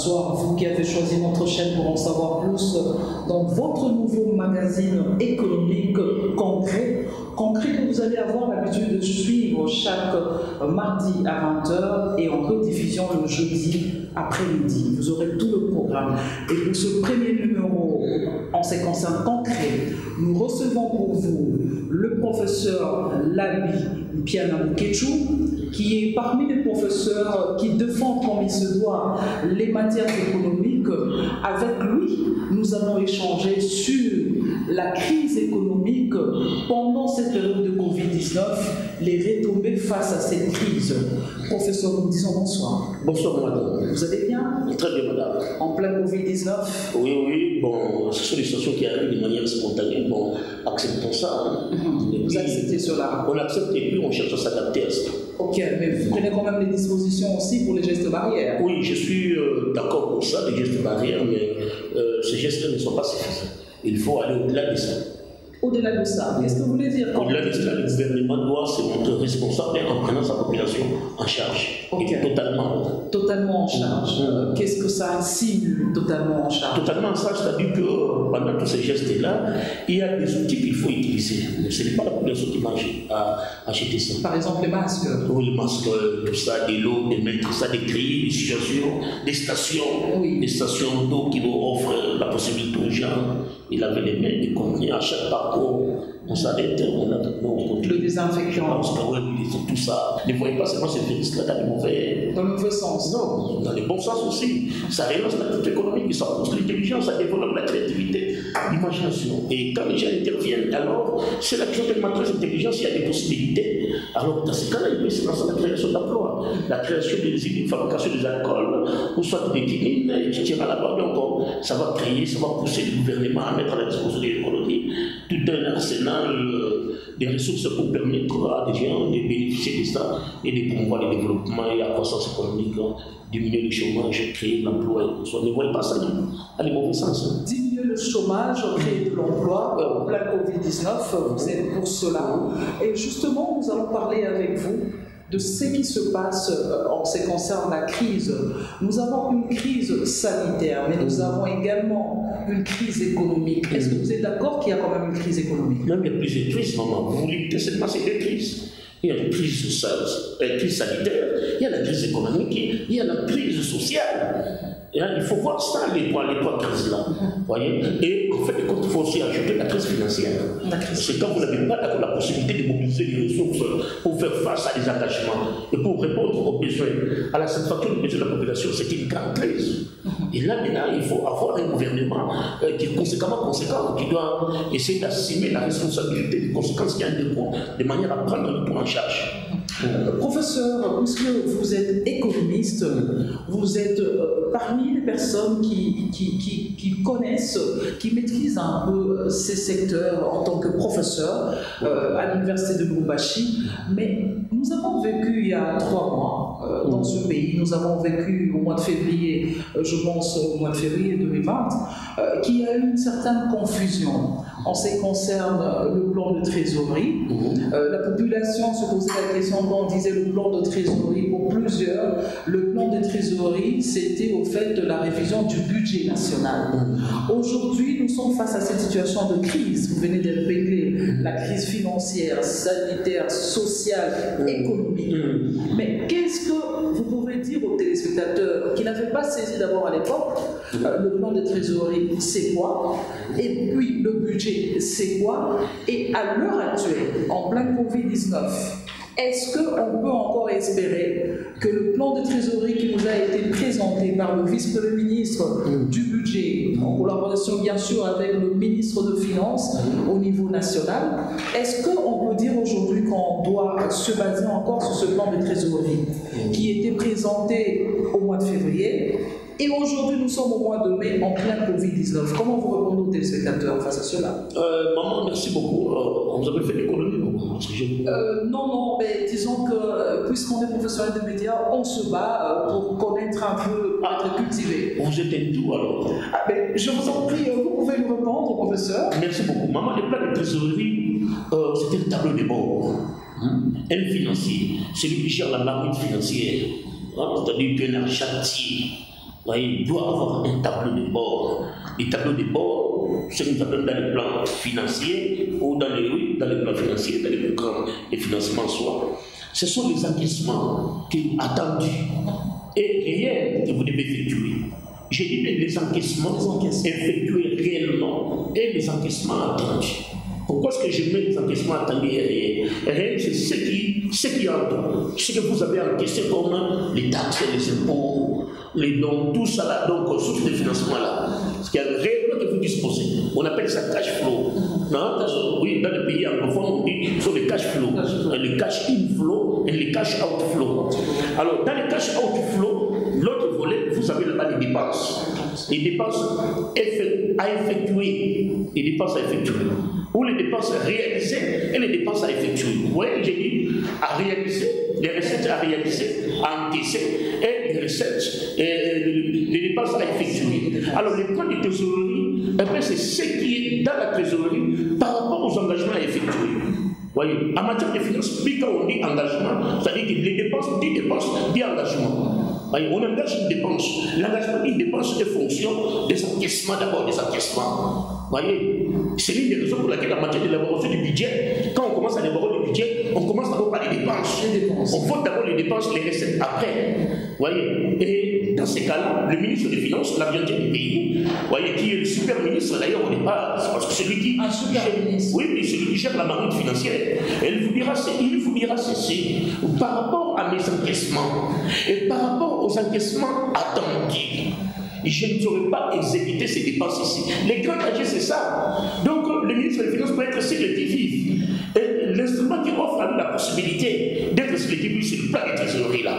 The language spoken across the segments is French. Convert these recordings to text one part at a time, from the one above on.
bonsoir à vous qui avez choisi notre chaîne pour en savoir plus dans votre nouveau magazine économique concret que vous allez avoir l'habitude de suivre chaque mardi à 20h et en rediffusion le jeudi après-midi. Vous aurez tout le programme. Et pour ce premier numéro, en ce qui concerne concret, nous recevons pour vous le professeur Labi Pianamuketchou, qui est parmi les professeurs qui défendent comme il se doit les matières économiques. Avec lui, nous allons échanger sur la crise économique pendant cette période de Covid-19, les retombées face à cette crise. Professeur, nous disons bonsoir. Bonsoir, madame. Vous allez bien? Très bien, madame. En plein Covid-19? Oui, bon, ce sont des situations qui arrivent de manière spontanée. Bon, acceptons ça. Vous acceptez cela? On accepte et puis on cherche à s'adapter à ça. Ok, mais vous prenez quand même des dispositions aussi pour les gestes barrières? Oui, je suis d'accord pour ça, les gestes barrières, mais ces gestes ne sont pas suffisants. Il faut aller au-delà de ça. Au-delà de ça, qu'est-ce que vous voulez dire? Au-delà de cela, le gouvernement doit se montrer responsable en prenant sa population en charge. Okay. Et totalement. Totalement en charge. Qu'est-ce que ça insinue, totalement en charge? Totalement en charge, c'est-à-dire que pendant tous ces gestes-là, il y a des outils qu'il faut utiliser. Mais ce n'est pas la population qui mange à acheter ça. Par exemple, les masques. Oui, les masques, tout ça, de l'eau, de mettre ça, de créer des situations, des stations, oui. Des stations d'eau qui nous offrent la possibilité aux gens de laver les mains, de contenir à chaque parcours. On s'arrête, on a le désinfectant. Tout ça. Ne voyez pas seulement ce virus-là dans le mauvais sens. Non, dans le bon sens aussi. Ça relance l'activité économique, ça pousse l'intelligence, ça développe la créativité, l'imagination. Et quand les gens interviennent, alors, c'est la création de matrice d'intelligence, il y a des possibilités. Alors, dans ce cas-là, il peut se lancer la création d'emplois, la création des usines, fabrication des alcools, ou soit des quinines, etc. là-bas. Donc, ça va créer, ça va pousser le gouvernement à mettre à la disposition de l'économie tout un arsenal des ressources pour permettre à des gens de bénéficier de ça et de promouvoir le développement et la croissance économique, diminuer le chômage, créer de l'emploi et tout ça. Ne voyez pas ça dans le mauvais sens. Diminuer le chômage, créer de l'emploi, en plein Covid-19, vous êtes pour cela. Et justement, nous allons parler avec vous de ce qui se passe en ce qui concerne la crise. Nous avons une crise sanitaire, mais nous avons également une crise économique. Est-ce que vous êtes d'accord qu'il y a quand même une crise économique? Même il y a plusieurs crises, maman. Vous limitez seulement ces deux crises. Il y a la crise sanitaire, il y a la crise économique, il y a la crise sociale. Il faut voir ça, les trois crises-là. Voyez. Et en fait, il faut aussi ajouter la crise financière. C'est quand vous n'avez pas la possibilité de mobiliser les ressources pour faire face à des engagements et pour répondre aux besoins, à la satisfaction des besoins de la population, c'est une grande crise. Et là, maintenant, il faut avoir un gouvernement qui est conséquent, qui doit essayer d'assumer la responsabilité des conséquences qu'il y a de manière à prendre le tout en charge. Professeur, puisque vous êtes économiste, vous êtes parmi les personnes qui connaissent, qui maîtrisent un peu ces secteurs en tant que professeur à l'université de Lubumbashi. Mais nous avons vécu il y a 3 mois dans ce pays, nous avons vécu au mois de février, je pense au mois de février 2020, qu'il y a eu une certaine confusion en ce qui concerne le plan de trésorerie. La population se posait la question quand on disait le plan de trésorerie pour plusieurs. Le plan de trésorerie, c'était au fait de la révision du budget national. Aujourd'hui, nous sommes face à cette situation de crise. Vous venez de régler la crise financière, sanitaire, sociale, économique. Mais qu'est-ce que vous pouvez dire aux téléspectateurs qui n'avaient pas saisi d'abord à l'époque le plan de trésorerie, c'est quoi? Et puis le budget, c'est quoi? Et à l'heure actuelle, en plein Covid-19, est-ce qu'on peut encore espérer que le plan de trésorerie qui nous a été présenté par le vice-premier ministre du budget, en collaboration bien sûr avec le ministre de Finances au niveau national, est-ce qu'on peut dire aujourd'hui qu'on doit se baser encore sur ce plan de trésorerie qui était présenté au mois de février? Et aujourd'hui, nous sommes au mois de mai en plein Covid-19. Comment vous répondez aux téléspectateurs face à cela? Maman, merci beaucoup. Vous avez fait l'économie, non, mais disons que puisqu'on est professionnel de médias, on se bat pour connaître un peu, pour être cultivé. Vous êtes un tout alors? Je vous en prie, vous pouvez nous répondre, professeur. Merci beaucoup. Maman, le plan de trésorerie, c'était le tableau de bord. Un financier, celui qui gère la marmite financière, c'est-à-dire un chantier. il doit avoir un tableau de bord. Les tableaux de bord, ce que nous appelons dans les plans financiers ou dans les plans financiers, dans les programmes de financement soit, ce sont les encaissements attendus et réels que vous devez effectuer. J'ai dit les encaissements effectués réellement et les encaissements attendus. Pourquoi est-ce que je mets les encaissements attendus et réels? Réels, c'est ce qui entre, ce que vous avez encaissé comme les taxes, les impôts, les dons, tout ça là, donc source de financement là. Ce qui est réellement que vous disposez. On appelle ça cash flow. Non? Oui, dans les pays anglophones, on dit ce sont les cash flow. Les cash inflow et les cash outflow. Alors, dans les cash outflow, l'autre volet, vous avez là-bas les dépenses. Les dépenses à effectuer. Les dépenses à effectuer. Ou les dépenses réalisées et les dépenses à effectuer. Vous voyez, j'ai dit à réaliser, les recettes à réaliser, à encaisser et les recettes, les dépenses à effectuer. Alors, les points de trésorerie, c'est ce qui est dans la trésorerie par rapport aux engagements à effectuer. Voyez, en matière de finances publiques, quand on dit engagement, c'est-à-dire que les dépenses, dit engagement. Voyez, on engage une dépense. L'engagement d'une dépense est fonction des encaissements, d'abord des encaissements. Voyez, c'est l'une des raisons pour laquelle en matière d'élaboration du budget, quand on commence à élaborer le budget, on commence d'abord par les dépenses. On vote d'abord les dépenses, les recettes après. Voyez, et dans ces cas-là, le ministre des Finances, l'argentier du pays, voyez, qui est le super ministre d'ailleurs au départ, parce que celui qui oui, celui qui gère la marine financière, il vous dira ceci par rapport à mes encaissements et par rapport aux encaissements attendus. Je ne saurais pas exécuter ces dépenses ici. Les grands agents, c'est ça. Donc, le ministre des Finances peut être sur le qui-vive. Et l'instrument qui offre à nous la possibilité d'être sur le qui-vive, c'est le plan de trésorerie là,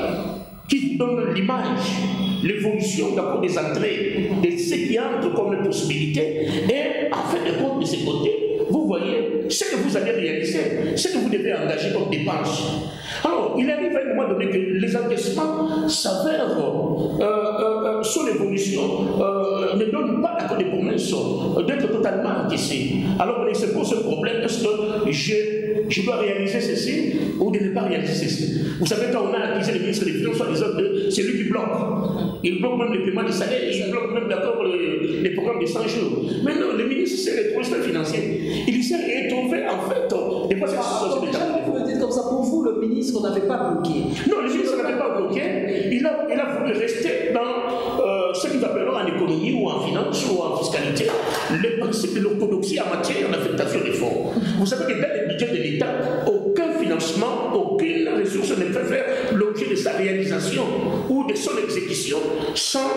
qui donne l'image, l'évolution d'abord des entrées, de ce qui entre comme possibilité, et en fait de compte de ce côté, vous voyez ce que vous allez réaliser, ce que vous devez engager comme dépense. Alors, il arrive à un moment donné que les encaissements s'avèrent sur l'évolution, ne donnent pas l'accord de promesse d'être totalement encaissés. Alors, il se pose ce problème, est-ce que je dois réaliser ceci ou de ne pas réaliser ceci? Vous savez, quand on a accusé le ministre des Finances, soit disant que c'est lui qui bloque. Il bloque même les paiements des salaires, il bloque même d'accord les programmes de 100 jours. Mais non, le ministre s'est retrouvé financier. Il s'est retrouvé en fait des fois vous me dites comme ça, pour vous, le ministre n'avait pas bloqué. Non, le ministre n'avait pas bloqué. Il a voulu rester dans ce qu'ils appelleront en économie ou en finance ou en fiscalité les principes de l'orthodoxie en matière d'affectation des fonds. Vous savez que dans le budget de l'État, aucun financement, aucune ressource ne peut faire l'objet de sa réalisation ou de son exécution sans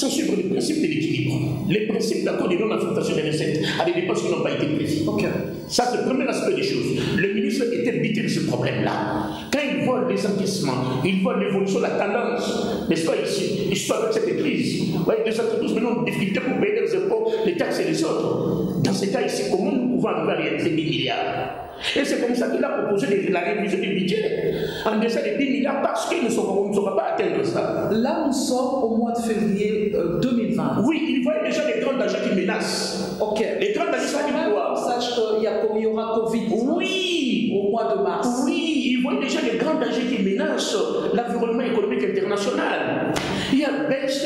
suivre les principes de l'équilibre. Les principes d'accord de non-affectation des recettes à des dépenses qui n'ont pas été prévues. Okay. Ça, c'est le premier aspect des choses. Le ministre était bité de ce problème-là. Quand il voit les encaissements, il voit l'évolution, la tendance, n'est-ce pas ici, histoire avec cette crise. Les entreprises maintenant ont des difficultés pour payer les impôts, les taxes et les autres. Dans ce cas ici, comment nous pouvons arriver à réaliser 10 milliards? Et c'est comme ça qu'il a proposé la révision du budget en deçà de 10 milliards parce qu'il ne saura pas atteindre ça. Là, nous sommes au mois de février 2020. Oui, il voit déjà les grands dangers qui menacent. Ok. Les grands dangers, ça dit quoi? On sache qu'il y aura Covid. Oui. Au mois de mars. Oui, il voit déjà les grands dangers qui menacent l'environnement économique international. Il y a baisse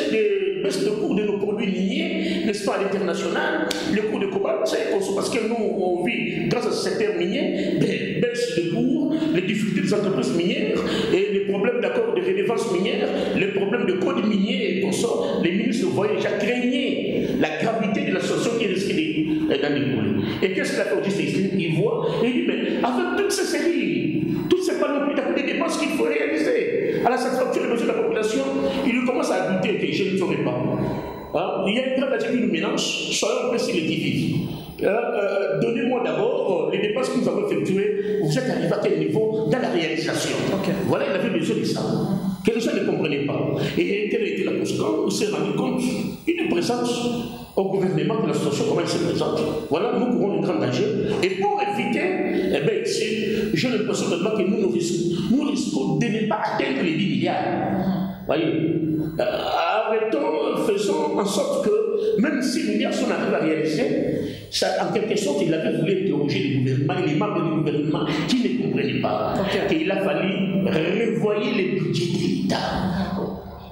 de cours de nos produits miniers, n'est-ce pas, à l'international, le cours de cobalt, parce que nous, on vit, grâce à ce secteur minier, des baisses de cours, les difficultés des entreprises minières, et les problèmes d'accord de redevance minière, les problèmes de code minier et tout ça. Les ministres voyaient déjà craignaient la gravité de la situation qui risquait d'en découler. Et qu'est-ce qu'il a fait au justice? Il voit, et il dit, mais avec toutes ces séries, toutes ces panoplies de dépenses qu'il faut réaliser à la satisfaction des besoins de la population, il commence à douter que je ne saurais pas. Il y a une grande agence qui nous mélange, soyons précis les qui-vives. Donnez-moi d'abord les dépenses que nous avons effectuées, vous êtes arrivé à quel niveau dans la réalisation. Okay. Voilà, il avait besoin de ça. Que les gens ne comprenaient pas. Et quelle a été la conséquence? On s'est rendu compte une présence au gouvernement de la situation, comment elle se présente. Voilà, nous courons un grand danger. Et pour éviter, ici, j'ai l'impression que nous risquons de ne pas atteindre les 10 milliards. Voyez, arrêtons, faisons en sorte que même 6 milliards sont arrivés à réaliser, ça, en quelque sorte, il avait voulu interroger le gouvernement et les membres du gouvernement qui ne comprenaient pas qu'il a fallu revoyer les budgets de l'État.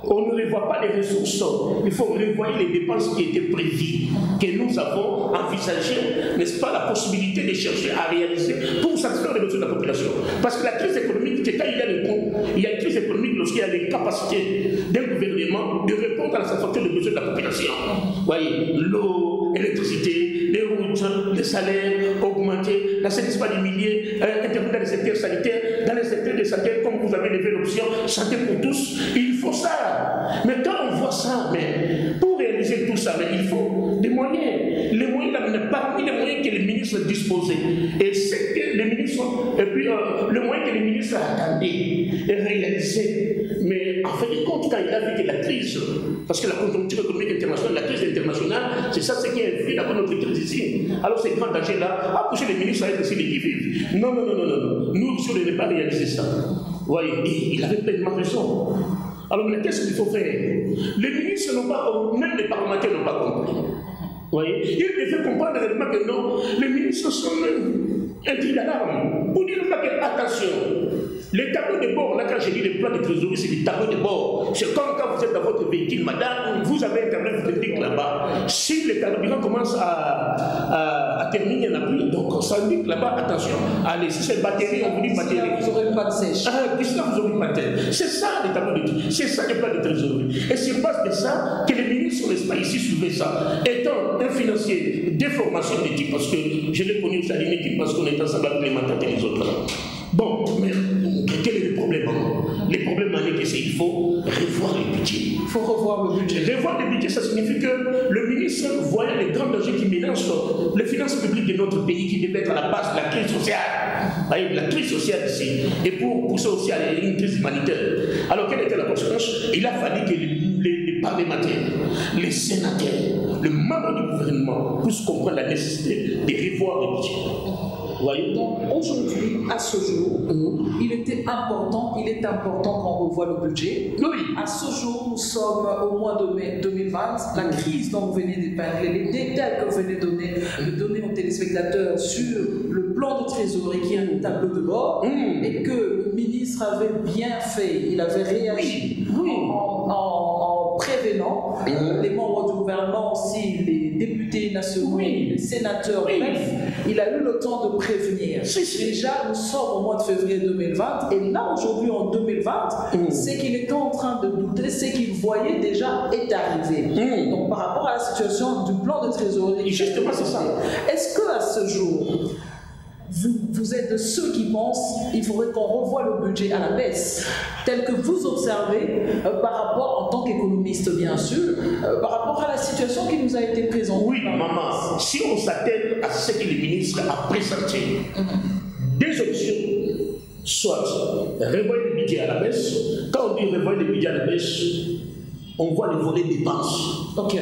on ne revoit pas les ressources, il faut revoir les dépenses qui étaient prévues, que nous avons envisagées, n'est-ce pas, la possibilité de chercher à réaliser pour satisfaire les besoins de la population. Parce que la crise économique, c'est quand il y a les coûts, il y a une crise économique lorsqu'il y a les capacités d'un gouvernement de répondre à la satisfaction des besoins de la population. Vous voyez, l'eau, l'électricité, les routes, les salaires augmentés, l'assainissement des milliers, intervenir dans les secteurs sanitaires, dans les secteurs de santé, comme vous avez levé l'option, santé pour tous, il faut ça. Mais quand on voit ça, mais pour réaliser tout ça, mais il faut des moyens. Les moyens, parmi les moyens que les ministres disposaient, et c'est que les ministres, et puis le moyen que les ministres attendaient et réalisaient. Mais en fait, compte, quand il a vu que la crise, parce que la conjoncture économique internationale, la crise internationale, c'est ça ce qui a influé dans notre crise ici. Alors ces grands dangers-là, à pousser les ministres à être aussi les qui vivent. Non, non, non, non, non. Nous, si on ne pas réaliser ça. Vous voyez, il avait pleinement raison. Alors, mais qu'est-ce qu'il faut faire? Les ministres n'ont pas, même les parlementaires n'ont pas compris. Vous voyez, ils devaient comprendre réellement que non, les ministres sont un cri d'alarme. Pour dire que, attention, les tableaux de bord, là, quand j'ai dit les plans de trésorerie, c'est des tableaux de bord. C'est comme quand vous êtes dans votre véhicule, madame, vous avez un tableau technique là-bas. Si le carburant commence à terminer, il n'y en a plus. Donc, ça indique là-bas, attention, allez, si c'est batterie, on vous dit batterie. Vous n'aurez pas de sèche. Qu'est-ce que vous n'aurez pas de sèche? C'est ça les tableaux de trésorerie. C'est ça les plans de trésorerie. Et c'est base de ça que les ministres, n'est-ce pas, ici, soulevaient ça. Étant un financier de formation d'équipe, parce que je l'ai connu aussi à une équipe, parce qu'on est ensemble avec les mandataires et les autres. Bon, mais quel est le problème? Le problème, c'est qu'il faut revoir les budgets. Il faut revoir le budget. Revoir le budget, ça signifie que le ministre voyait les grands dangers qui menacent les finances publiques de notre pays, qui devaient être à la base de la crise sociale. La crise sociale ici. Et pour pousser aussi à une crise humanitaire. Alors, quelle était la conséquence? Il a fallu que les parlementaires, les sénateurs, le membre du gouvernement puissent comprendre la nécessité de revoir le budget. Voyez. Donc aujourd'hui, à ce jour, il est important qu'on revoie le budget. Oui. À ce jour, nous sommes au mois de mai 2020. La crise dont vous venez d'épingler, les détails que vous venez de donner aux téléspectateurs sur le plan de trésorerie qui est un tableau de bord, et que le ministre avait bien fait, il avait réagi en prévenant les membres du gouvernement aussi, les députés nationaux, les sénateurs, bref, il a eu le temps de prévenir. Déjà, nous sommes au mois de février 2020, et là, aujourd'hui, en 2020, c'est qu'il était en train de douter, c'est qu'il voyait déjà est arrivé. Donc, par rapport à la situation du plan de trésorerie, justement, c'est ça. Est-ce qu'à ce jour, vous êtes de ceux qui pensent qu'il faudrait qu'on revoie le budget à la baisse, tel que vous observez par rapport, en tant qu'économiste bien sûr, par rapport à la situation qui nous a été présentée? Oui, maman, si on s'attelle à ce que le ministre a présenté, des options, soit revoir le budget à la baisse. Quand on dit revoir le budget à la baisse, on voit le volet dépenses. Ok.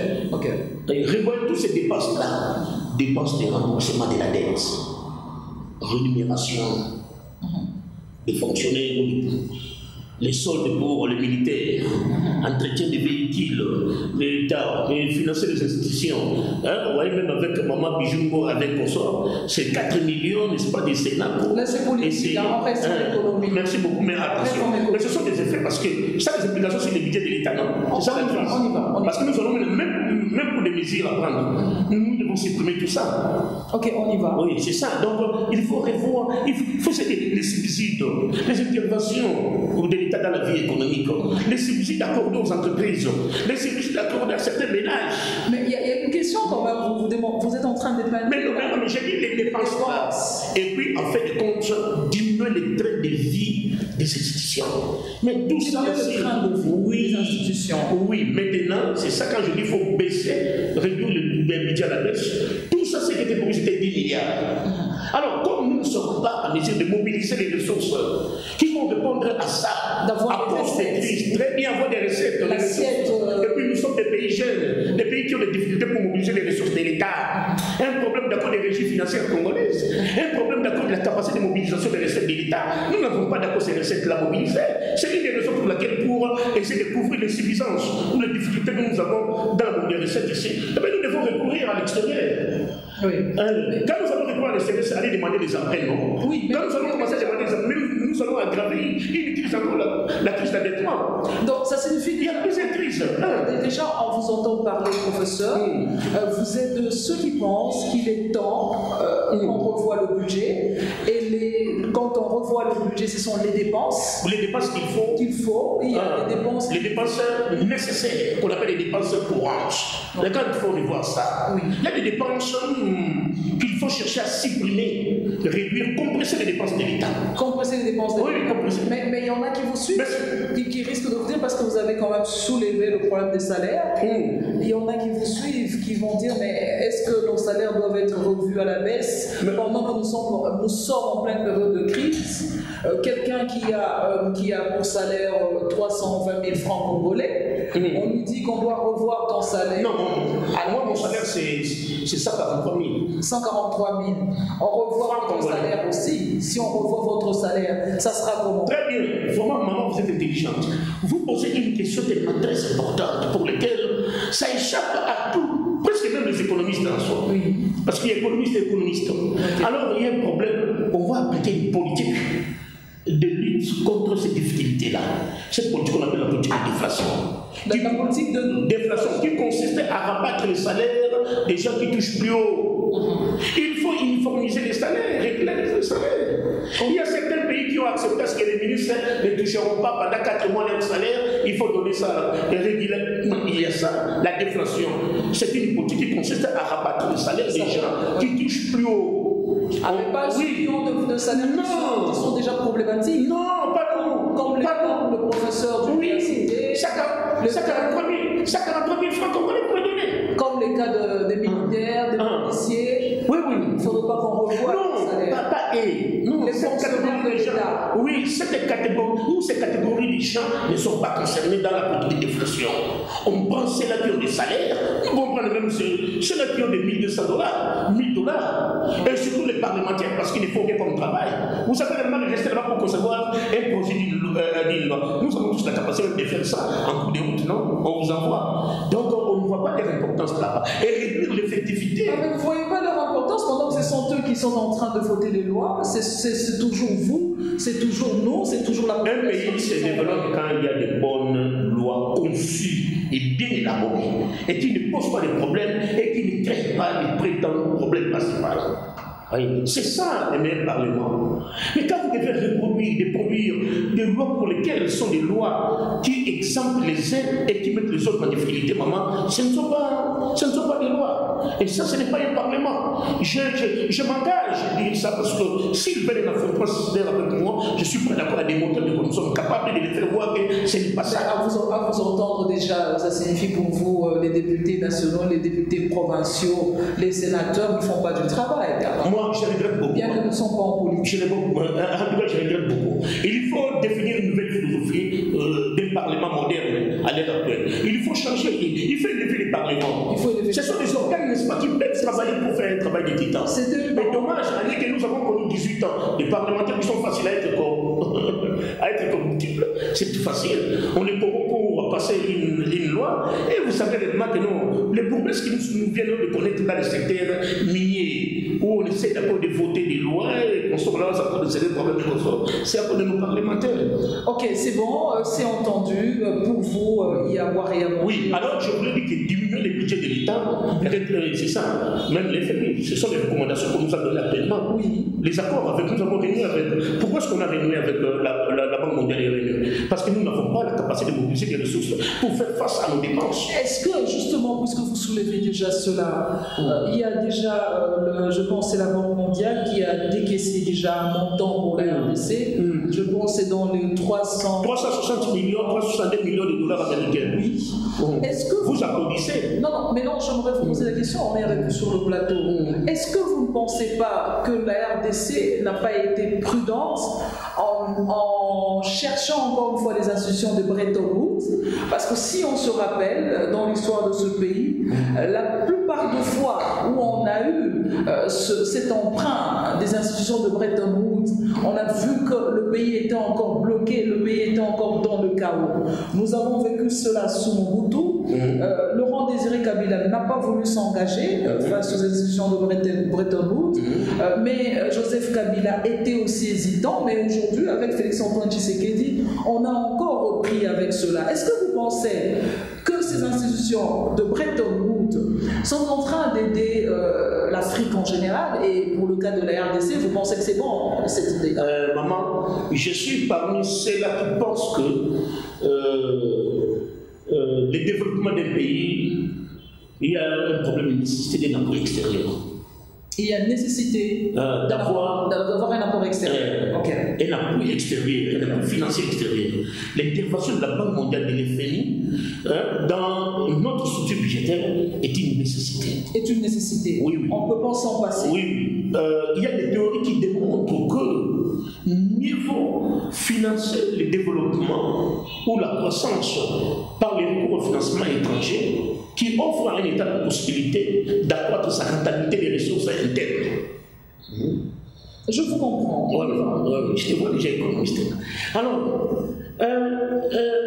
Et revoir toutes ces dépenses-là, dépenses de remboursement de la dette, rémunération des fonctionnaires, les soldes pour les militaires, entretien des véhicules, l'État, financer les institutions. Vous voyez, même avec Maman Bijungo, avec consort, c'est 4 millions, n'est-ce pas, des Sénats pour. Là, c'est politique, après c'est l'économie. Merci beaucoup, mais attention. Mais ce sont des effets parce que ça, les implications sur les budgets de l'État, non? C'est ça la différence. On y va. Parce que nous allons, même pour des mesures à prendre, nous devons supprimer tout ça. Ok, on y va. Oui, c'est ça. Donc, il faut revoir, il faut les subsides, les interventions de l'État dans la vie économique, les subsides accordés aux entreprises, les subsides accordés à certains ménages. Mais il y a une question quand même, vous êtes en train d'épargner. Mais j'ai dit les dépenses. Et puis, en fait, compte diminuer les trains de vie des institutions. Mais tout ça aussi. Le train de vie des institutions. Oui, maintenant, c'est ça quand je dis qu'il faut baisser, réduire le budget à la baisse. Tout ça, c'est que c'était pour c'était 10 milliards. Alors, comme nous ne sommes pas en mesure de mobiliser les ressources qui vont répondre à ça, à cause des crises, très bien avoir des recettes. Et puis nous sommes des pays jeunes, des pays qui ont des difficultés pour mobiliser les ressources de l'État. Un problème d'accord des régies financières congolaises, un problème d'accord de la capacité de mobilisation des recettes de l'État. Nous n'avons pas d'accord ces recettes-là mobilisées. C'est une des raisons pour laquelle, pour essayer de couvrir les suffisances ou les difficultés que nous avons dans les recettes ici, nous devons recourir à l'extérieur. Oui. Quand nous allons recourir à l'extérieur, c'est aller demander des emprunts, non? Oui. Quand nous allons commencer à demander des emprunts, nous allons aggraver une crise encore, la crise d'endettement. Donc ça signifie il y a plusieurs crises. Déjà, en vous entendant parler, professeur, vous êtes de ceux qui pensent qu'il est temps qu'on revoie le budget. Et quand on revoit le budget, ce sont les dépenses. Les dépenses qu'il faut. Il y a des dépenses. Les dépenses nécessaires, qu'on appelle les dépenses courantes. Quand il faut revoir ça, il y a des dépenses qu'il faut chercher à supprimer, réduire, compresser les dépenses de l'État. Compresser les dépenses de l'État. Oui, compresser. Mais il y en a qui vous suivent, qui risquent de vous dire, parce que vous avez quand même soulevé le problème des salaires, il y en a qui vous suivent, qui vont dire, mais est-ce que nos salaires doivent être revus à la baisse pendant que nous sommes en pleine période de crise? Quelqu'un qui a pour salaire 320 000 francs congolais, on lui dit qu'on doit revoir ton salaire. Non, moi mon salaire c'est 143 000. 143 000. On revoit ton salaire aussi. Si on revoit votre salaire, ça sera comment? Très bien. Vraiment, maman, vous êtes intelligente. Vous posez une question tellement très importante pour laquelle ça échappe à tout. Presque même les économistes en soi. Oui. Parce qu'il y a économistes et économistes. Okay. Alors il y a un problème. On va appliquer une politique de lutte contre ces difficultés-là. Cette politique qu'on appelle la politique de déflation. La politique de déflation qui consiste à rabattre les salaires des gens qui touchent plus haut. Il faut uniformiser les salaires, régulariser les salaires. Il y a certains pays qui ont accepté ce que les ministres ne toucheront pas pendant 4 mois leur salaire. Il faut donner ça régulièrement. Il y a ça, la déflation. C'est une politique qui consiste à rabattre les salaires des gens qui touchent plus haut. Avec pas ceux qui ont de salaires qui sont déjà problématiques. Non, pas nous. Comme le professeur de l'université. Chacun 43 000 francs qu'on va les donner. Comme les cas des militaires, des policiers. Oui. Il ne faudrait pas qu'on revoie les salaires. Non, les fonctionnaires de l'État. Oui, ces catégories de gens ne sont pas concernés dans la politique de déflation. On prend ceux-là qui ont des salaires, ils vont prendre même ceux-là qui ont des $1 200, $1 000. Et surtout les parlementaires, parce qu'il ne faut rien qu'on travaille. Vous savez, le mal rester là-bas pour concevoir un projet d'une loi. Nous avons tous la capacité de faire ça en cours de route, non? On vous envoie. Donc, on ne voit pas leur importance là-bas. Et réduire l'effectivité. Vous ne voyez pas leur importance pendant que ce sont eux qui sont en train de voter les lois. C'est toujours vous, c'est toujours nous, c'est toujours la population. Un pays se développe quand il y a de bonnes lois conçues et bien élaborées et qui ne posent pas de problèmes et qui ne créent pas de prétendus problèmes principaux. C'est ça le meilleur Parlement. Mais quand vous devez produire des lois pour lesquelles sont des lois qui exemptent les uns et qui mettent les autres en difficulté, maman, ce ne sont pas des lois. Et ça, ce n'est pas un Parlement. Je m'engage à dire ça parce que s'ils veulent la France avec moi, je suis prêt d'accord à démontrer que nous sommes capables de les faire voir que ce n'est pas ça. À vous entendre déjà, ça signifie pour vous les députés nationaux, les députés provinciaux, les sénateurs ne font pas du travail. Moi, je regrette beaucoup. Bien que nous ne sommes pas en politique. En tout cas, je regrette beaucoup. Il faut définir une nouvelle philosophie d'un Parlement moderne à l'heure actuelle. Il faut changer, il faut élever les parlements. Ce sont des organes, n'est-ce pas, qui peuvent travailler pour faire un travail de titan. Mais dommage, année que nous avons connu 18 ans, des parlementaires qui sont faciles à être corruptibles. C'est tout facile. On est pour passer une loi. Et vous savez maintenant, les bourgmestres qui nous viennent de connaître dans le secteur minier, où on essaie d'abord de voter des lois et qu'on sort là, ça peut des problèmes de ressources. C'est à cause de nos parlementaires. Ok, c'est bon, c'est entendu. Pour vous, y avoir et avoir. Oui, alors je voulais dire que diminuer les budgets de l'État, peut-être c'est ça, même les FMI, ce sont les recommandations qu'on nous a données actuellement. Oui. Les accords avec nous avons renoué avec. Pourquoi est-ce qu'on a renoué avec la Banque mondiale et RNU? Parce que nous n'avons pas la capacité de mobiliser des ressources pour faire face à nos dépenses. Est-ce que, justement, puisque vous soulevez déjà cela, il y a déjà, je pense, c'est la Banque mondiale qui a décaissé déjà un montant pour la RDC. Je pense que c'est dans les 360 millions, 362 millions de dollars américains. Oui. Est-ce que vous applaudissez? Non, mais non, j'aimerais vous poser la question, on est avec vous sur le plateau. Est-ce que vous ne pensez pas que la RDC n'a pas été prudente en cherchant encore une fois les institutions de Bretton Woods? Parce que si on se rappelle, dans l'histoire de ce pays, la plupart part de fois où on a eu cet emprunt des institutions de Bretton Woods, on a vu que le pays était encore bloqué, le pays était encore dans le chaos. Nous avons vécu cela sous Mobutu. Laurent Désiré Kabila n'a pas voulu s'engager face aux institutions de Bretton Woods, mais Joseph Kabila était aussi hésitant, mais aujourd'hui, avec Félix-Antoine Tshisekedi, on a encore repris avec cela. Est-ce que vous pensez que ces institutions de Bretton Woods sont en train d'aider l'Afrique en général, et pour le cas de la RDC, vous pensez que c'est bon, cette idée-là? Maman, je suis parmi ceux-là qui pensent que le développement d'un pays, il y a un problème de nécessité d'un apport extérieur. Il y a nécessité d'avoir un apport extérieur. Un appui extérieur, un appui financier extérieur. L'intervention de la Banque mondiale de l'FMI dans notre structure budgétaire est une nécessité. Est une nécessité. Oui, oui. On ne peut pas s'en passer. Oui, il y a des théories qui démontrent que mieux vaut financer le développement ou la croissance par les recours au financement étranger qui offre à un État la possibilité d'accroître sa rentabilité des ressources internes. Je vous comprends. Oui, je te vois déjà économiste. Alors,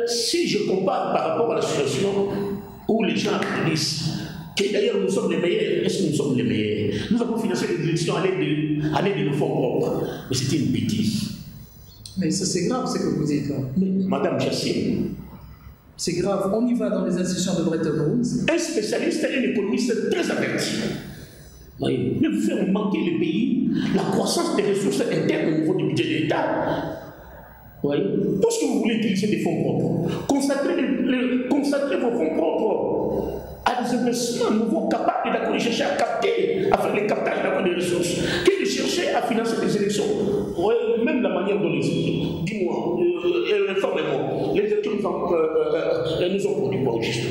si je compare par rapport à la situation où les gens disent que d'ailleurs nous sommes les meilleurs, est-ce que nous sommes les meilleurs? Nous avons financé les élections à l'aide de nos fonds propres. Mais c'était une bêtise. Mais ça c'est grave ce que vous dites là. Mais Madame Jassine, c'est grave, on y va dans les institutions de Bretton Woods. Un spécialiste et un économiste très averti. Oui. Mais vous faire manquer le pays, la croissance des ressources internes au niveau du budget de l'État. Oui. Tout ce que vous voulez utiliser des fonds propres, consacrez vos fonds propres à des investissements nouveaux capables de chercher à capter, à faire les captages des ressources, que de chercher à financer des élections. Oui, même la manière dont les élections, dis-moi, informez-moi, les élections nous ont produit quoi au juste?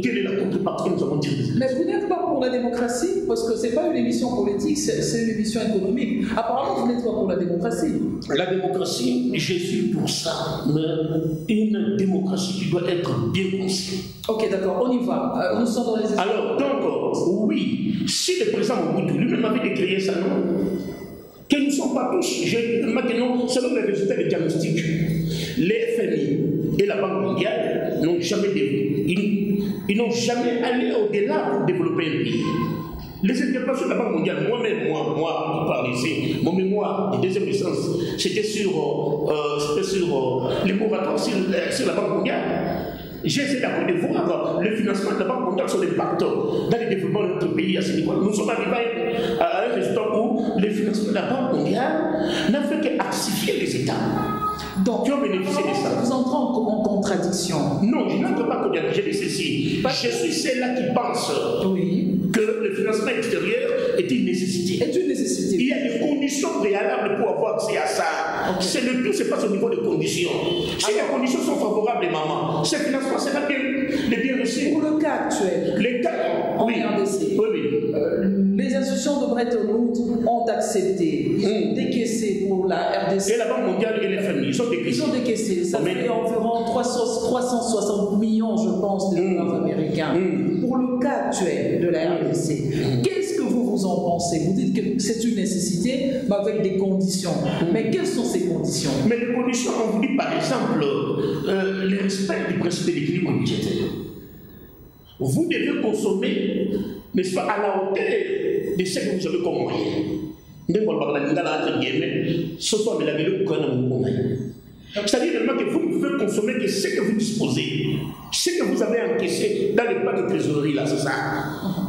Quelle est la contrepartie que nous avons tirée? Mais vous n'êtes pas pour la démocratie, parce que ce n'est pas une émission politique, c'est une émission économique. Apparemment, vous n'êtes pas pour la démocratie. La démocratie, je suis pour ça, mais une démocratie qui doit être bien conçue. Ok, d'accord, on y va. Nous sommes dans les... Alors, donc, oui, si le président Mobutu lui-même avait déclaré ça, non, que nous ne sommes pas tous, maintenant, selon les résultats des diagnostics, les FMI et la Banque mondiale n'ont jamais ils n'ont jamais allé au-delà pour développer un pays. Les interventions de la Banque mondiale, moi-même, moi, qui parle ici, mon mémoire de deuxième licence, c'était sur les moratoires sur la Banque mondiale. J'ai essayé de voir le financement de la Banque mondiale sur l'impact dans le développement de notre pays à ce niveau. Nous sommes arrivés à un résultat où le financement de la Banque mondiale n'a fait qu'axifier les États. Donc, qui ont bénéficié de ça. Vous entrez en contradiction. Non, je n'entre pas en contradiction de ceci. Je suis celle-là qui pense que le financement extérieur est une nécessité. Il y a des conditions préalables pour avoir accès à ça. C'est le tout, c'est pas au niveau des conditions. Si les conditions sont favorables, maman, ce financement sera bien reçu. Pour le cas actuel, les cas, en RDC, les institutions de Bretton Woods ont accepté, ils ont décaissé pour la RDC. Et la Banque mondiale et les familles, ils ont décaissé. Ça fait environ 360 millions, je pense, de dollars américains. Pour le cas actuel de la RDC, qu'est-ce que vous en pensez? Vous dites que c'est une nécessité, mais avec des conditions. Mais quelles sont ces conditions? Mais les conditions, on vous dit par exemple, le respect du principe de l'équilibre budgétaire. Vous devez consommer, n'est-ce pas, à la hauteur de ce que vous avez comme moyen. C'est-à-dire que vous ne pouvez consommer que ce que vous disposez, ce que vous avez encaissé dans le plan de trésorerie, là, c'est ça.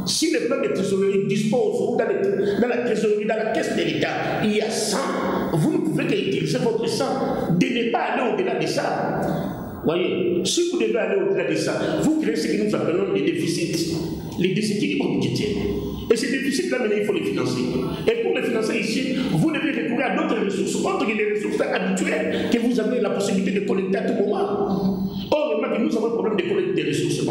Si le plan de trésorerie dispose, ou dans la trésorerie, dans la caisse de l'État, il y a 100, vous ne pouvez qu'utiliser votre 100, de ne pas aller au-delà de ça. Voyez, si vous devez aller au-delà de ça, vous créez ce que nous appelons les déficits, les déséquilibres budgétaires. Et ces déficits-là, maintenant, il faut les financer. Et pour les financer ici, vous devez recourir à d'autres ressources, autres que les ressources habituelles que vous avez la possibilité de collecter à tout moment. Or, maintenant, nous avons un problème de collecte des ressources.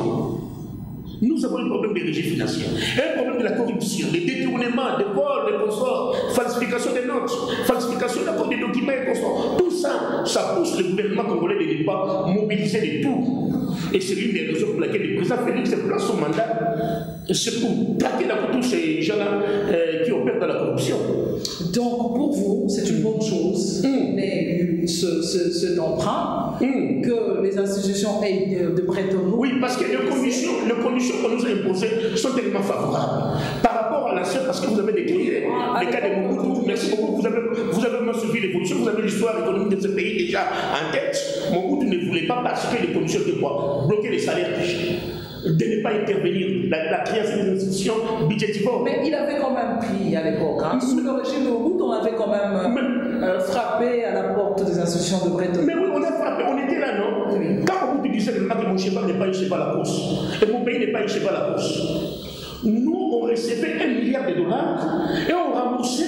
Nous avons un problème des régies financières, un problème de la corruption, des détournements, des vols, des consorts, falsification des notes, falsification des documents et consorts. Tout ça, ça pousse le gouvernement congolais de ne pas mobiliser les tout. Et c'est l'une des raisons pour laquelle le président Félix place son mandat. C'est pour traquer tous ces gens-là qui opèrent dans la corruption. Donc, pour vous, c'est une bonne chose mais cet emprunt que les institutions de Bretton Woods. Oui, parce que les conditions qu'on nous a imposées sont tellement favorables. Par rapport à l'ancien, parce que vous avez décrié les cas de Mobutu, merci beaucoup, vous avez vraiment suivi l'évolution, vous avez l'histoire économique de ce pays déjà en tête. Mobutu ne voulait pas parce que les conditions étaient quoi? Bloquer les salaires de ne pas intervenir, la création d'une institution budgétivore. Mais il avait quand même pris à l'époque. Hein. Sous le régime de Mobutu, on avait quand même frappé à la porte des institutions de Bretton Woods. Mais oui, on a frappé, on était là, non? Oui. Quand Mobutu disait que mon cheval n'est pas un cheval à course, et mon pays n'est pas un cheval à course, nous, on recevait $1 milliard et on remboursait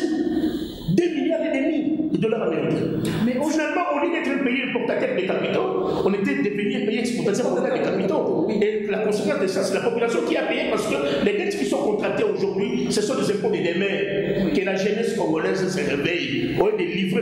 $2,5 milliards américains. Mais finalement, au lieu d'être un pays importateur des capitaux, on était devenu un pays exportateur des capitaux. Et la conséquence de ça, c'est la population qui a payé parce que les dettes qui sont contractées aujourd'hui, ce sont des impôts de demain. Que la jeunesse congolaise se réveille. Au lieu de livrer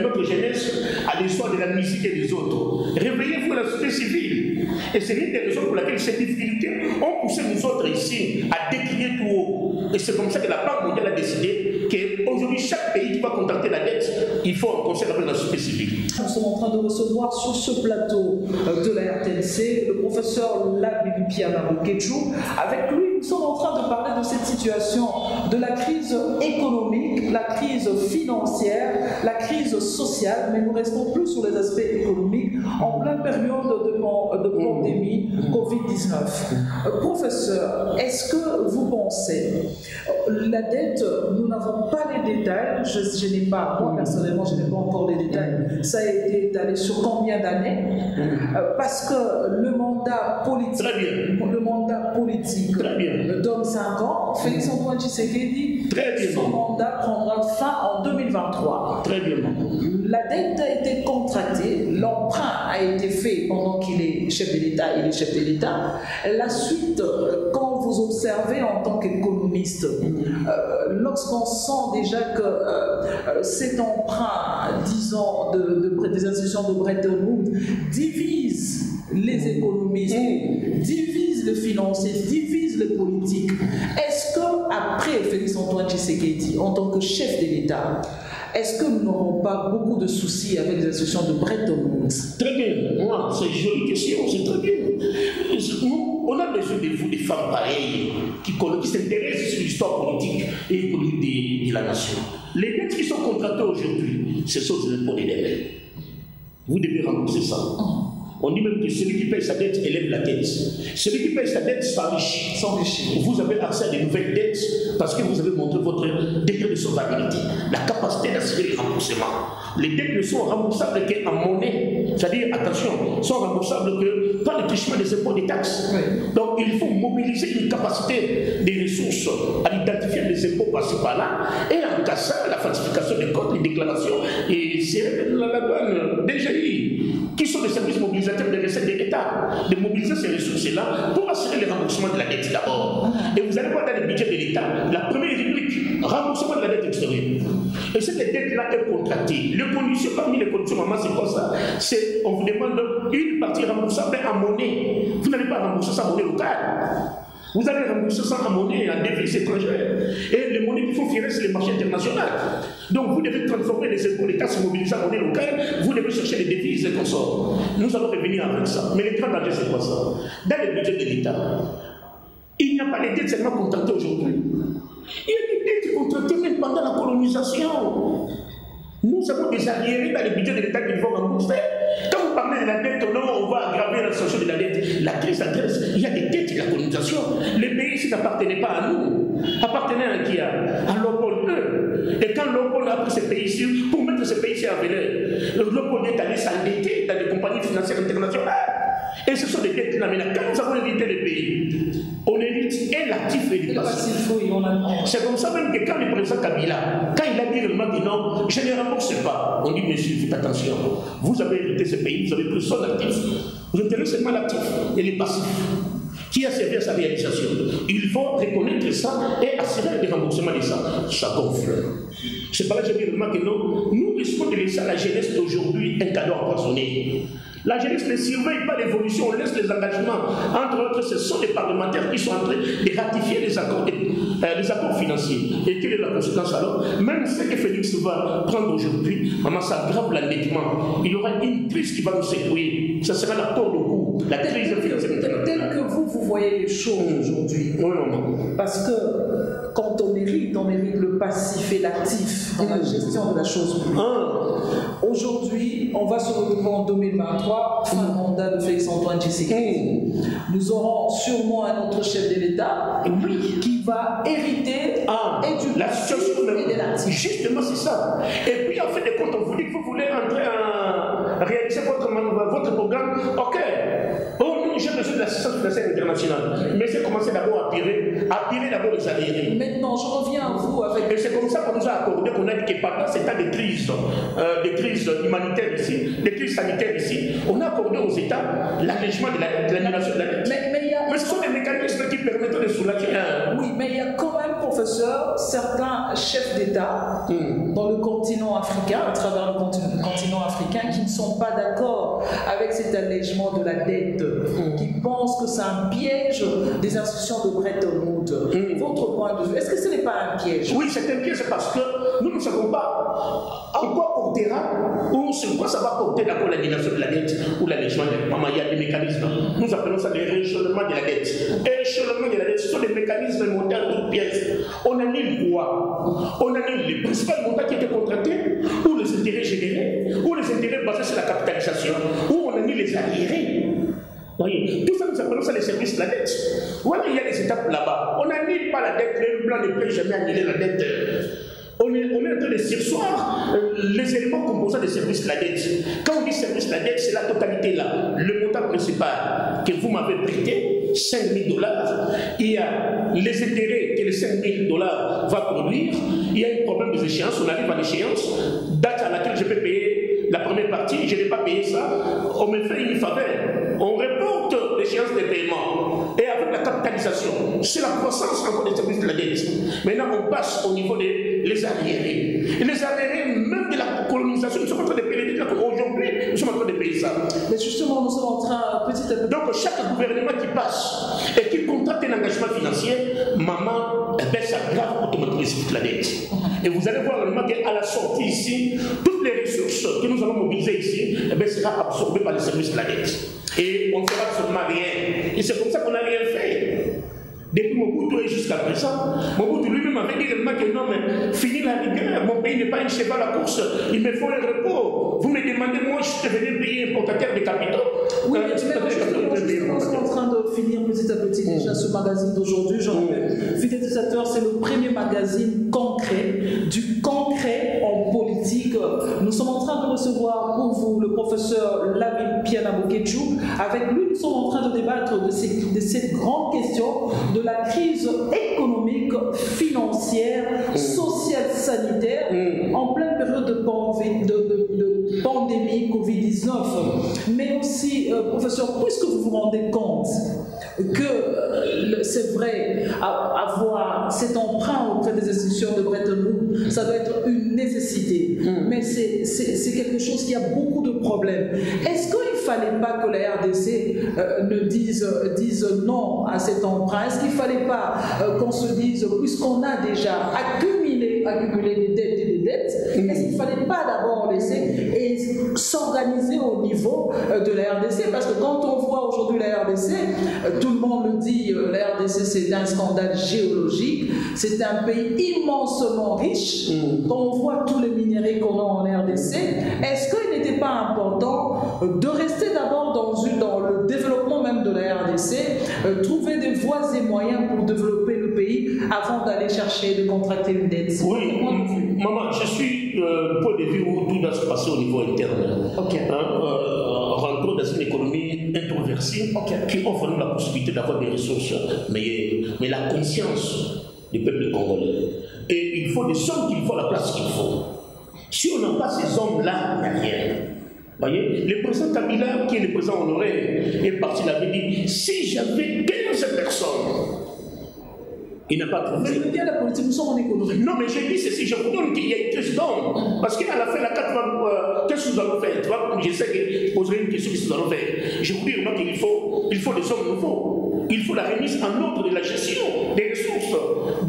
notre jeunesse à l'histoire de la musique et des autres. Réveillez-vous la société civile. Et c'est l'une des raisons pour laquelle ces difficultés ont poussé nous autres ici à décrier tout haut. Et c'est comme ça que la Banque mondiale a décidé qu'aujourd'hui, chaque pays qui va contracter la dette, il faut en concert avec la société civile. Nous sommes en train de recevoir sur ce plateau de la RTNC le professeur Labibi-Piana Boketchou. Avec lui, nous sommes en train de parler de cette situation, de la crise économique, la crise financière, la crise sociale, mais nous restons plus sur les aspects économiques en pleine période de pandémie Covid-19. Professeur, est-ce que vous pensez, la dette, nous n'avons pas les détails, je n'ai pas, moi personnellement, je n'ai pas encore les détails, ça a été étalé sur combien d'années? Parce que le mandat politique donne 5 ans, Félix Antoine Tshisekedi, son mandat prendra fin en 2023. Très bien. La dette a été contractée, l'emprunt a été fait pendant qu'il est chef de l'État, il est chef de l'État. La suite, quand vous observez en tant qu'économiste, lorsqu'on sent déjà que cet emprunt, disons, des institutions de Bretton Woods divise les économistes, divise les financiers, divise les politiques, est-ce qu'après Félix Antoine Tshisekedi, en tant que chef de l'État, est-ce que nous n'aurons pas beaucoup de soucis avec les institutions de Bretton Woods? Très bien. C'est une jolie question, c'est très bien. On a besoin de vous, des femmes pareilles, qui s'intéressent sur l'histoire politique et économique de la nation. Les dettes qui sont contractées aujourd'hui, ce sont des impôts des dettes. Vous devez rembourser ça. On dit même que celui qui paye sa dette élève la tête. Celui qui paye sa dette s'enrichit. Vous avez accès à de nouvelles dettes parce que vous avez montré votre degré de solvabilité, la capacité d'assurer les remboursements. Les dettes ne sont remboursables qu'en monnaie. C'est-à-dire, attention, sont remboursables que par le trichement des impôts et des taxes. Donc il faut mobiliser une capacité des ressources à identifier les impôts par-ci par-là et en cassant la falsification des comptes, les déclarations et c'est la douane DGI qui sont des services mobilisateurs des recettes de l'État, de mobiliser ces ressources-là pour assurer le remboursement de la dette d'abord. Et vous allez voir dans le budget de l'État, la première rubrique, remboursement de la dette extérieure. Et cette dette-là est contractée. Les conditions, parmi les conditions, maman, c'est quoi ça? C'est, on vous demande une partie remboursable en monnaie. Vous n'allez pas rembourser ça en monnaie locale. Vous allez rembourser ça en monnaie, en devises étrangères. Et les monnaies qu'il faut fier, c'est les marchés internationaux. Donc vous devez transformer les impôts, les taxes mobilisées en monnaie locale, vous devez chercher les devises et consorts. Nous allons revenir avec ça. Mais le grand danger, c'est quoi ça? Dans le budget de l'État, il n'y a pas les dettes seulement contractées aujourd'hui. Il y a des dettes contractées même pendant la colonisation. Nous avons des arriérés dans le budget de l'État qui vont rembourser. Quand vous parlez de la dette, non, on va aggraver la situation de la dette. La crise, il y a des dettes de la colonisation. Les pays ici n'appartenaient pas à nous. Appartenaient à qui? À Léopold II. Et quand Léopold a pris ces pays-ci, pour mettre ces pays-ci à valeur, Léopold est allé s'endetter dans des compagnies financières internationales. Et ce sont des dettes là. Maintenant, quand nous avons hérité les pays, on hérite et l'actif et le passif. C'est comme ça même que quand le président Kabila, quand il a dit réellement que non, je ne rembourse pas, on dit monsieur, faites attention, vous avez hérité ce pays, vous avez pris son actif, vous intéressez seulement l'actif et les passifs. qui a servi à sa réalisation. Il faut reconnaître ça et assurer le remboursement de ça. Ça gonfle. C'est pas là que j'ai dit que non, nous risquons de laisser à la jeunesse d'aujourd'hui un cadeau empoisonné. La jeunesse ne surveille pas l'évolution, on laisse les engagements. Entre autres, ce sont les parlementaires qui sont en train de ratifier les accords financiers. Et quelle est la conséquence alors? Même ce que Félix va prendre aujourd'hui, maman, ça aggrave l'endettement. Il y aura une crise qui va nous secouer. Ça sera l'accord de coût, la crise financière internationale. Tel que vous voyez les choses aujourd'hui. Oui, non. Parce que quand on hérite le passif et l'actif dans la gestion de la chose publique. Aujourd'hui, on va se retrouver en 2023, fin de mandat de Félix-Antoine Tshisekedi. Nous aurons sûrement un autre chef de l'État qui va hériter et du passif et de l'actif. Justement, c'est ça. Et puis, en fait, de compte, on vous dit que vous voulez entrer à réaliser votre programme. Ok. J'ai besoin de l'assistance financière internationale. Mais c'est commencer d'abord à pirer d'abord les arriérés. Maintenant, je reviens à vous avec... Et c'est comme ça qu'on nous a accordé, qu'on a dit que pendant ces temps de crise humanitaire ici, de crise sanitaire ici, on a accordé aux États l'allègement de l'annulation de la dette. Mais ce sont des mécanismes qui permettent de soulager. Oui, mais il y a quand même, professeur, certains chefs d'État dans le continent africain, à travers le continent africain, qui ne sont pas d'accord avec cet allègement de la dette, qui pensent que c'est un piège des institutions de Bretton Woods. Votre point de vue, est-ce que ce n'est pas un piège? Oui, c'est un piège parce que nous ne savons pas en quoi portera ou sur quoi ça va porter d'accord l'annulation de la dette ou l'allègement de la dette. Maman, il y a des mécanismes. Nous appelons ça le rééchelonnement de la dette. Échelonnement de la dette, ce sont des mécanismes montés en toutes pièces. On annule quoi? On annule les principaux montants qui étaient contractés, ou les intérêts générés, ou les intérêts basés sur la capitalisation, ou on annule les arriérés. Oui. Tout ça, nous appelons ça les services de la dette. Voilà, il y a des étapes là-bas. On n'annule pas la dette, le plan ne peut jamais annuler la dette. On est en train de sursoir les éléments composants des services de la dette. Quand on dit service de la dette, c'est la totalité là. Le montant principal que vous m'avez prêté, $5 000. Il y a les intérêts que les $5 000 va produire. Il y a un problème des échéances. On arrive à l'échéance, date à laquelle je peux payer la première partie. Je n'ai pas payé ça. On me fait une faveur. On reporte l'échéance des paiements. Et avec la capitalisation, c'est la croissance encore des services de la dette. Maintenant, on passe au niveau des arriérés. Et les arriérés, même de la colonisation, nous sommes en train de payer. Aujourd'hui, nous sommes en train de payer ça. Mais justement, nous sommes en train, petit à petit. Donc, chaque gouvernement qui passe et qui contracte un engagement financier, maman, ça grave automatiquement la dette. Et vous allez voir vraiment qu'à la sortie ici, toutes les ressources que nous allons mobiliser ici, sera absorbées par les services de la dette. Et on ne fera absolument rien. Et c'est comme ça qu'on n'a rien fait. Depuis Mobutu et jusqu'à présent, Mobutu lui-même avait dit que non, mais fini la rigueur, mon pays n'est pas un cheval à course, il me faut un repos. Vous me demandez, moi, je suis devenu pays importateur de capitaux. Oui, mais justement, on est en train de finir petit à petit déjà ce magazine d'aujourd'hui. Fidélisateur, c'est le premier magazine concret, du concret en politique. Nous sommes en train de recevoir pour vous le professeur Lamine Piana Boketchou. Avec lui, nous sommes en train de débattre de cette grande question de la crise économique, financière, sociale, sanitaire, en pleine période de pandémie Covid-19. Mais aussi, professeur, puisque vous vous rendez compte que c'est vrai, avoir cet emprunt auprès des institutions de Bretton Woods, ça doit être une nécessité, mais c'est quelque chose qui a beaucoup de problèmes. Est-ce qu'il ne fallait pas que la RDC ne dise non à cet emprunt? Est-ce qu'il ne fallait pas qu'on se dise, puisqu'on a déjà accumulé des dettes et des dettes, est-ce qu'il ne fallait pas d'abord laisser et s'organiser au niveau de la RDC? Parce que quand on voit aujourd'hui la RDC, tout le monde le dit, la RDC c'est un scandale géologique, c'est un pays immensement riche, quand on voit tous les minéraux qu'on a en RDC, est-ce qu'il n'était pas important de rester d'abord dans le développement même de la RDC, trouver des voies et moyens pour développer le pays avant d'aller chercher de contracter une dette? Oui, maman, je suis point de vue où tout doit se passer au niveau interne. Rentrons dans une économie introvertie qui offre nous la possibilité d'avoir des ressources, mais la conscience du peuple congolais. Et il faut des hommes qu'il faut, la place qu'il faut. Si on n'a pas ces hommes-là, il n'y a rien. Voyez, le président Kabila, qui est le président honoraire, est parti, il avait dit, si j'avais 15 personnes, il n'a pas trouvé. Vous bien la politique, nous sommes en économie. Non, mais j'ai dit ceci, je vous donne qu'il y a une question d'homme. Parce qu'à la fin, la 4 qu'est-ce que nous allons faire? Tu vois, je sais que je poserai une question, qu'est-ce que nous allons faire? Je vous dis vraiment qu'il faut des hommes nouveaux. Il faut la remise en ordre de la gestion des ressources.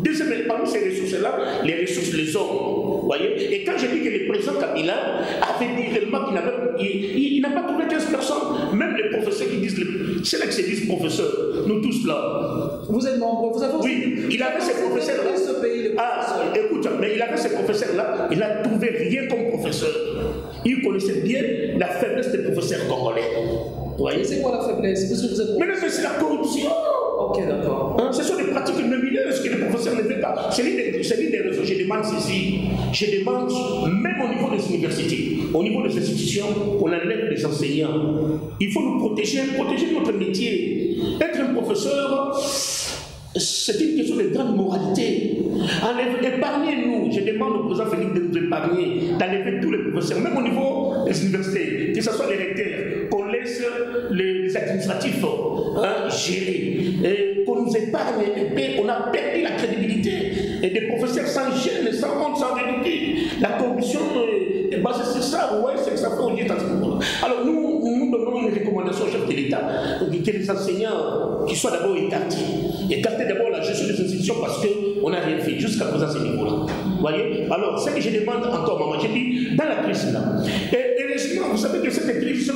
Deuxième, parmi ces ressources-là, les ressources, les hommes. Voyez? Et quand je dis que le président Kabila avait dit réellement qu'il n'a pas trouvé 15 personnes, même les professeurs qui disent, c'est là que se disent professeurs, nous tous là. Vous êtes nombreux, vous avez aussi. Oui, il avait ces professeurs-là. Ce pays, écoute, mais il avait ces professeurs-là, il n'a trouvé rien comme professeur. Il connaissait bien la faiblesse des professeurs congolais. Et c'est quoi la faiblesse? Parce que vous êtes... Mais c'est la corruption. Ok, d'accord. Ce sont des pratiques nomineuses que les professeurs ne veulent pas. C'est l'une des raisons. Je demande ceci. Je demande, même au niveau des universités, au niveau des institutions, on enlève les enseignants. Il faut nous protéger notre métier. Être un professeur, c'est une question de grande moralité. Épargnez-nous. Je demande au président Félix de nous épargner, d'enlever tous les professeurs, même au niveau des universités, que ce soit les recteurs, qu'on laisse les administratifs gérer, qu'on nous épargne. On a perdu la crédibilité. Et des professeurs sans gêne, sans honte, sans ridicule. La corruption est basée sur ça. Ouais, c'est que ça fait aujourd'hui. Alors nous donnons une recommandation au chef de l'État que les enseignants qui soient d'abord écartés. Écarter d'abord la gestion des institutions parce qu'on n'a rien fait jusqu'à présent à ce niveau-là. Vous voyez? Alors, ce que je demande encore, maman, j'ai dit, dans la crise là, et heureusement, vous savez que cette crise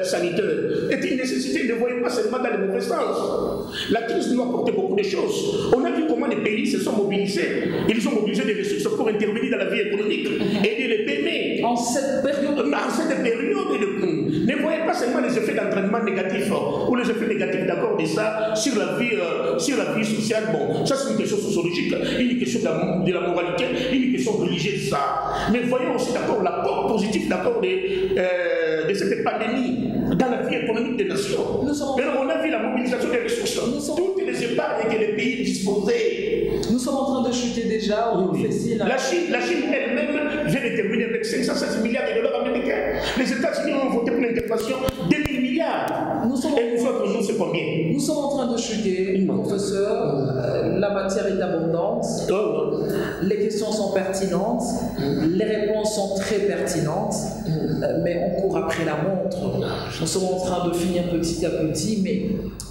sanitaire est une nécessité. Ne voyez pas seulement dans les mauvais sens. La crise nous a apporté beaucoup de choses. On a vu comment les pays se sont mobilisés. Ils ont mobilisé des ressources pour intervenir dans la vie économique, aider les PME. En cette période, ne voyez pas seulement les effets d'entraînement négatifs ou les effets négatifs d'accord de ça sur la vie sociale. Bon, ça c'est une question sociologique, une question de la moralité, une question religieuse, ça. Mais voyons aussi d'accord l'apport positif d'accord de cette pandémie dans la vie économique des nations. On a vu la mobilisation des ressources, toutes les épargnes que les pays disposaient. Nous sommes en train de chuter déjà au Fessil. La Chine elle-même vient de terminer avec 516 milliards de dollars américains. Les États-Unis ont voté pour l'intervention de 2000 milliards. Et nous autres, nous, c'est combien? Nous sommes en train de chuter, professeur. La matière est abondante. Les questions sont pertinentes. Les réponses sont très pertinentes. Mais on court après la montre. Nous sommes en train de finir petit à petit. Mais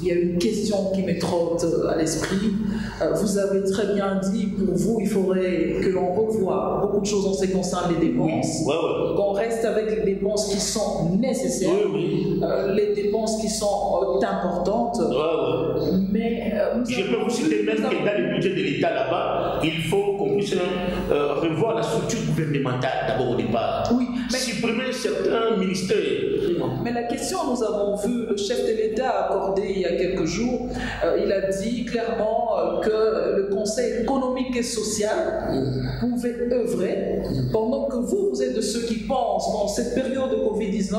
il y a une question qui me trotte à l'esprit. Vous avez très bien dit, pour vous, il faudrait que l'on revoie beaucoup de choses en ce qui concerne les dépenses. Qu'on reste avec les dépenses qui sont nécessaires. Les dépenses qui sont importantes. Mais je peux vous citer même que dans le budget de l'État là-bas, il faut qu'on puisse revoir la structure gouvernementale d'abord au départ. Oui, mais supprimer certains ministères. Mais la question, nous avons vu le chef de l'État accorder il y a quelques jours, il a dit clairement que le Conseil économique et social pouvait œuvrer, pendant que vous êtes de ceux qui pensent, dans cette période de Covid-19,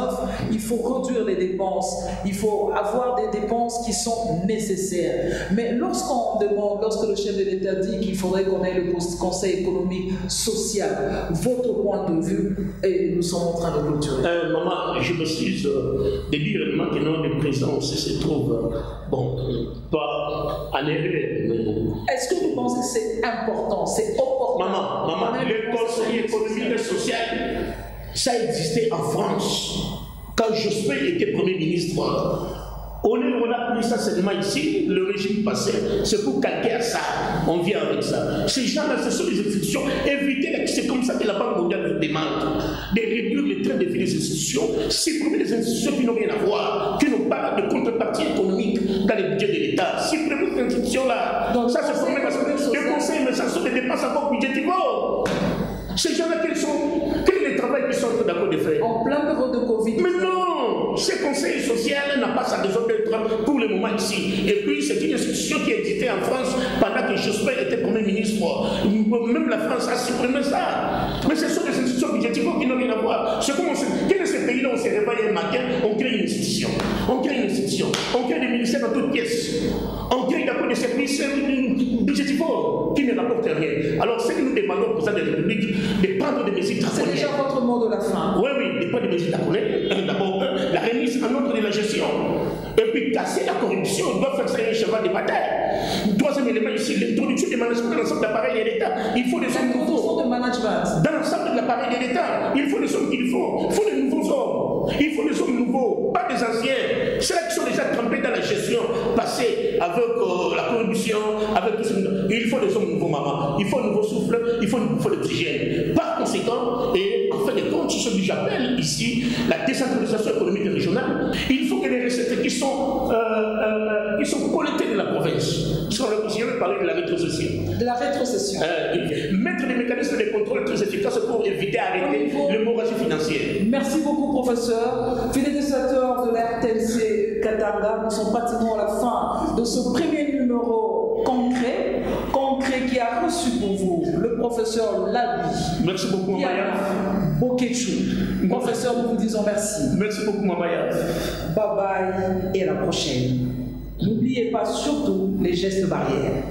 il faut réduire les dépenses, il faut avoir des dépenses qui sont nécessaires. Mais lorsqu'on demande, lorsque le chef de l'État dit qu'il faudrait qu'on ait le Conseil économique social, votre point de vue, et nous sommes en train de clôturer. Maman, je m'excuse de dire réellement que non, le président se trouve, pas en erreur. Est-ce que vous pensez que c'est important, c'est opportun? Maman, le Conseil économique et social, ça existait en France. Quand Jospin était Premier ministre, on a pris ça seulement ici, le régime passé, c'est pour calquer à ça. On vient avec ça. Ces gens-là, ce sont des institutions. Évitez, c'est comme ça que la Banque mondiale vous demande de réduire les trains de vie des institutions, supprimer les institutions qui n'ont rien à voir, qui n'ont pas de contrepartie économique dans le budget de l'État. Supprimer ces institutions-là. Ça, c'est pour le conseil, mais ça sont des dépenses encore budgétivores. Ces gens-là, quel est le travail qu'ils sont d'accord de faire? En plein période de Covid. Mais non, ce conseil social n'a pas sa raison d'être pour le moment ici. Et puis, c'est une institution qui existait en France pendant que Jospin était Premier ministre. Même la France a supprimé ça. Mais ce sont des institutions budgétaires qui n'ont rien à voir. C'est comme quel est ce pays-là, on se réveille un matin, on crée une institution. On crée une institution. On crée des ministères dans toutes pièces. On crée d'abord des services budgétaires qui ne rapportent rien. Alors, ce que nous demandons au président de la République, de prendre des mesures draconiennes. C'est déjà votre mot de la fin. Oui, de prendre des mesures draconiennes. D'abord, la remise en ordre de la gestion. Et puis, casser la corruption. On doit faire ça un cheval de bataille. Troisième élément ici, l'introduction du management dans l'ensemble de l'appareil de l'État. Il faut des hommes nouveaux. De management. Dans l'ensemble de l'appareil de l'État, il faut des hommes qu'il faut. Il faut des nouveaux hommes. Il faut des hommes nouveaux, pas des anciens. Ceux qui sont déjà trempés dans la gestion passée avec la corruption, avec tout ce. Il faut des hommes nouveaux, maman. Il faut un nouveau souffle, il faut de l'hygiène. Par conséquent, et en fin de compte, c'est ce que j'appelle ici la décentralisation économique et régionale. Il faut que les recettes qui sont collectées de la province, parce qu'on a considéré parler de la rétrocession. De la rétrocession. Mettre des mécanismes de contrôle très efficaces pour éviter d'arrêter l'hémorragie financière. Merci beaucoup, professeur. Fidélisateur de la RTNC Katanga, nous sommes pratiquement à la fin de ce premier numéro concret qui a reçu pour vous le professeur Labi. Merci beaucoup, Mamaya. Boketchou. Professeur, nous vous disons merci. Merci beaucoup, Mamaya. Bye bye et à la prochaine. N'oubliez pas surtout les gestes barrières.